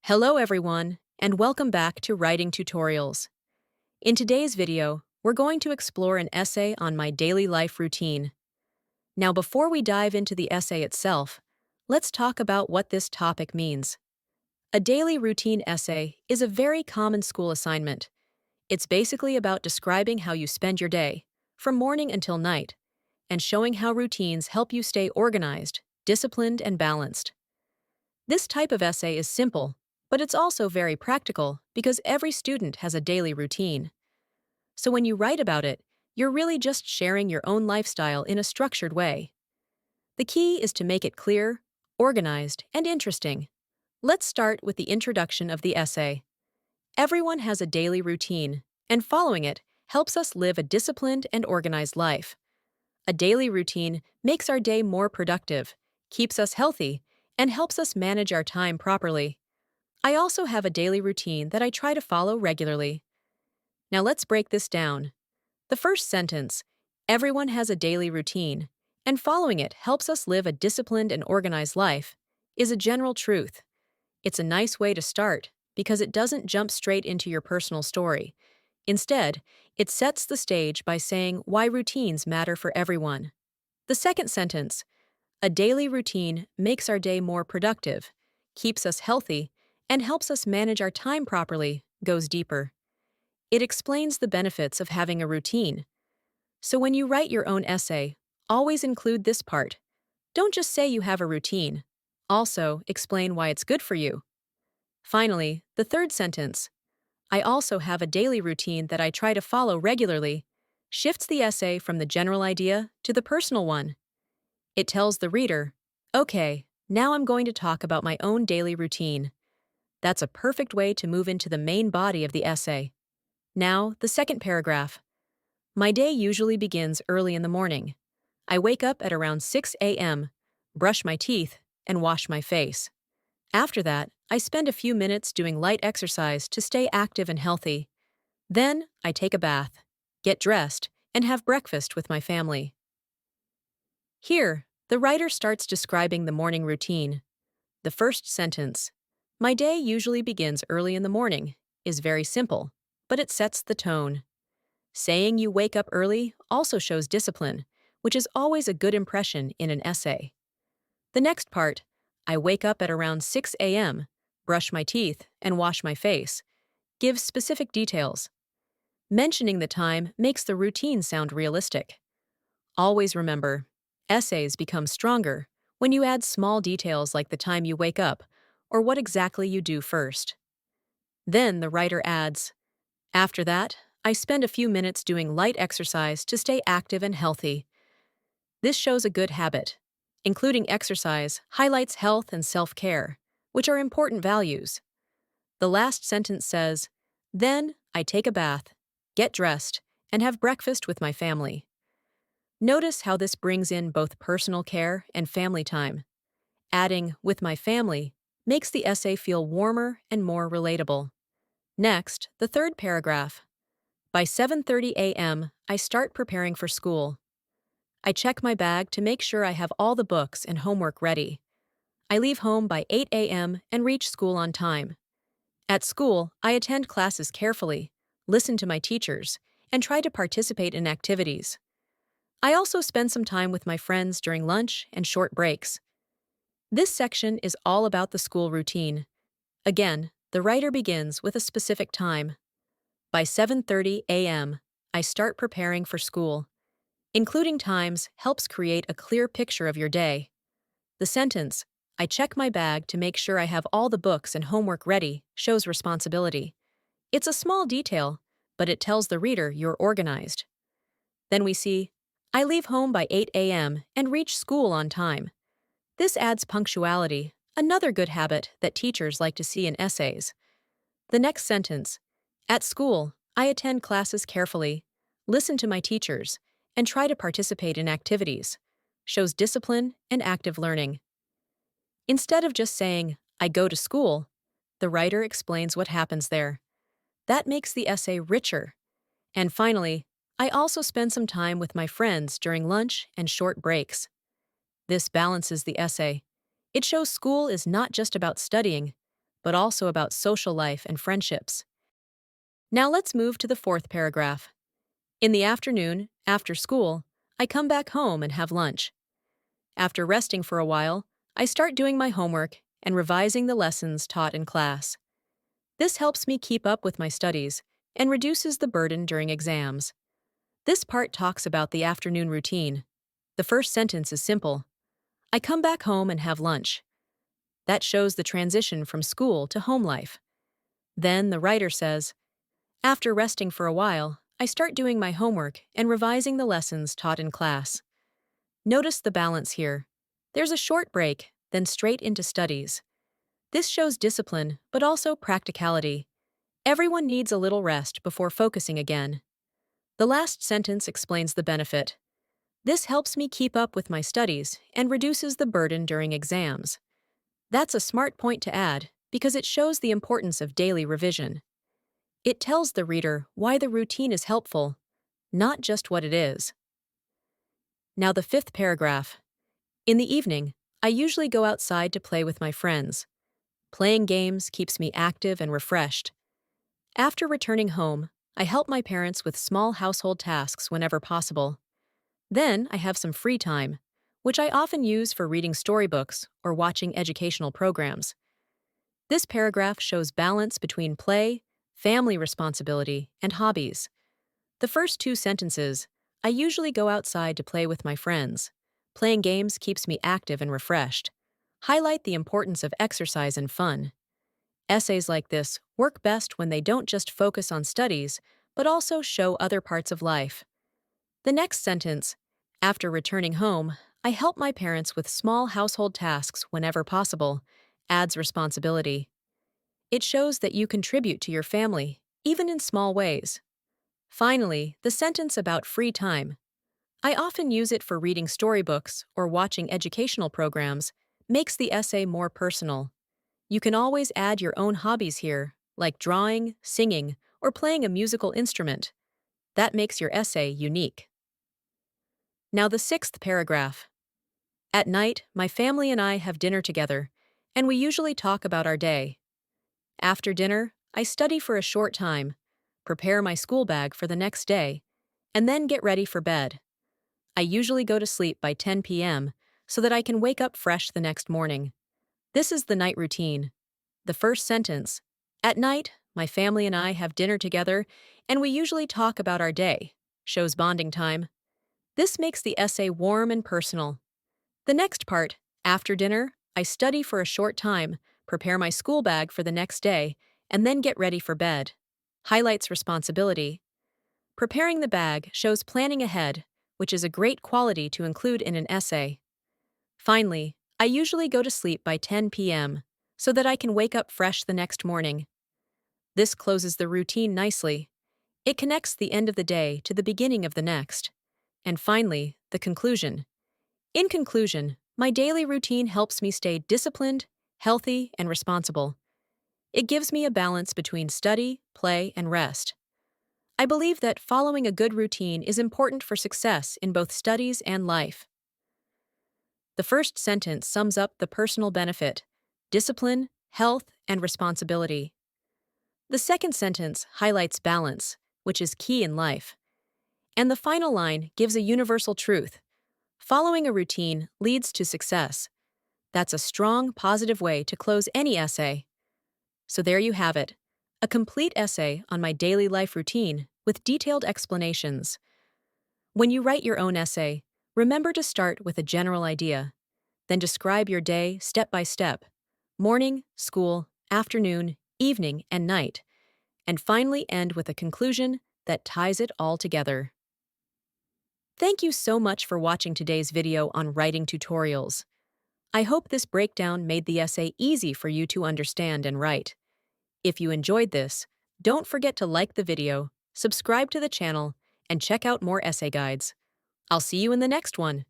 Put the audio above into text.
Hello everyone, and welcome back to Writing Tutorials. In today's video, we're going to explore an essay on my daily life routine. Now before we dive into the essay itself, let's talk about what this topic means. A daily routine essay is a very common school assignment. It's basically about describing how you spend your day, from morning until night, and showing how routines help you stay organized, disciplined, and balanced. This type of essay is simple, but it's also very practical because every student has a daily routine. So when you write about it, you're really just sharing your own lifestyle in a structured way. The key is to make it clear, organized, and interesting. Let's start with the introduction of the essay. Everyone has a daily routine, and following it helps us live a disciplined and organized life. A daily routine makes our day more productive, keeps us healthy, and helps us manage our time properly. I also have a daily routine that I try to follow regularly. Now let's break this down. The first sentence, everyone has a daily routine, and following it helps us live a disciplined and organized life, is a general truth. It's a nice way to start because it doesn't jump straight into your personal story. Instead, it sets the stage by saying why routines matter for everyone. The second sentence, a daily routine makes our day more productive, keeps us healthy, and helps us manage our time properly, goes deeper. It explains the benefits of having a routine. So when you write your own essay, always include this part. Don't just say you have a routine. Also, explain why it's good for you. Finally, the third sentence, I also have a daily routine that I try to follow regularly, shifts the essay from the general idea to the personal one. It tells the reader, okay, now I'm going to talk about my own daily routine. That's a perfect way to move into the main body of the essay. Now, the second paragraph. My day usually begins early in the morning. I wake up at around 6 a.m., brush my teeth, and wash my face. After that, I spend a few minutes doing light exercise to stay active and healthy. Then, I take a bath, get dressed, and have breakfast with my family. Here, the writer starts describing the morning routine. The first sentence, my day usually begins early in the morning, is very simple, but it sets the tone. Saying you wake up early also shows discipline, which is always a good impression in an essay. The next part, I wake up at around 6 a.m., brush my teeth, and wash my face, gives specific details. Mentioning the time makes the routine sound realistic. Always remember, essays become stronger when you add small details like the time you wake up or what exactly you do first. Then the writer adds, after that, I spend a few minutes doing light exercise to stay active and healthy. This shows a good habit. Including exercise highlights health and self-care, which are important values. The last sentence says, then I take a bath, get dressed, and have breakfast with my family. Notice how this brings in both personal care and family time. Adding with my family makes the essay feel warmer and more relatable. Next, the third paragraph. By 7:30 a.m., I start preparing for school. I check my bag to make sure I have all the books and homework ready. I leave home by 8 a.m. and reach school on time. At school, I attend classes carefully, listen to my teachers, and try to participate in activities. I also spend some time with my friends during lunch and short breaks. This section is all about the school routine. Again, the writer begins with a specific time. By 7:30 a.m., I start preparing for school. Including times helps create a clear picture of your day. The sentence, I check my bag to make sure I have all the books and homework ready, shows responsibility. It's a small detail, but it tells the reader you're organized. Then we see, I leave home by 8 a.m. and reach school on time. This adds punctuality, another good habit that teachers like to see in essays. The next sentence, at school, I attend classes carefully, listen to my teachers, and try to participate in activities, shows discipline and active learning. Instead of just saying, I go to school, the writer explains what happens there. That makes the essay richer. And finally, I also spend some time with my friends during lunch and short breaks. This balances the essay. It shows school is not just about studying, but also about social life and friendships. Now let's move to the fourth paragraph. In the afternoon, after school, I come back home and have lunch. After resting for a while, I start doing my homework and revising the lessons taught in class. This helps me keep up with my studies and reduces the burden during exams. This part talks about the afternoon routine. The first sentence is simple. I come back home and have lunch. That shows the transition from school to home life. Then the writer says, after resting for a while, I start doing my homework and revising the lessons taught in class. Notice the balance here. There's a short break, then straight into studies. This shows discipline, but also practicality. Everyone needs a little rest before focusing again. The last sentence explains the benefit. This helps me keep up with my studies and reduces the burden during exams. That's a smart point to add because it shows the importance of daily revision. It tells the reader why the routine is helpful, not just what it is. Now the fifth paragraph. In the evening, I usually go outside to play with my friends. Playing games keeps me active and refreshed. After returning home, I help my parents with small household tasks whenever possible. Then I have some free time, which I often use for reading storybooks or watching educational programs. This paragraph shows balance between play, family responsibility, and hobbies. The first two sentences, I usually go outside to play with my friends. Playing games keeps me active and refreshed. Highlight the importance of exercise and fun. Essays like this work best when they don't just focus on studies, but also show other parts of life. The next sentence, after returning home, I help my parents with small household tasks whenever possible, adds responsibility. It shows that you contribute to your family, even in small ways. Finally, the sentence about free time. I often use it for reading storybooks or watching educational programs, makes the essay more personal. You can always add your own hobbies here, like drawing, singing, or playing a musical instrument. That makes your essay unique. Now the sixth paragraph. At night, my family and I have dinner together, and we usually talk about our day. After dinner, I study for a short time, prepare my school bag for the next day, and then get ready for bed. I usually go to sleep by 10 p.m. so that I can wake up fresh the next morning. This is the night routine. The first sentence. At night, my family and I have dinner together, and we usually talk about our day, shows bonding time. This makes the essay warm and personal. The next part, after dinner, I study for a short time, prepare my school bag for the next day, and then get ready for bed. Highlights responsibility. Preparing the bag shows planning ahead, which is a great quality to include in an essay. Finally, I usually go to sleep by 10 p.m. so that I can wake up fresh the next morning. This closes the routine nicely. It connects the end of the day to the beginning of the next. And finally, the conclusion. In conclusion, my daily routine helps me stay disciplined, healthy, and responsible. It gives me a balance between study, play, and rest. I believe that following a good routine is important for success in both studies and life. The first sentence sums up the personal benefit: discipline, health, and responsibility. The second sentence highlights balance, which is key in life. And the final line gives a universal truth: following a routine leads to success. That's a strong, positive way to close any essay. So there you have it, a complete essay on my daily life routine with detailed explanations. When you write your own essay, remember to start with a general idea. Then describe your day step by step: morning, school, afternoon, evening, and night. And finally end with a conclusion that ties it all together. Thank you so much for watching today's video on writing tutorials. I hope this breakdown made the essay easy for you to understand and write. If you enjoyed this, don't forget to like the video, subscribe to the channel, and check out more essay guides. I'll see you in the next one.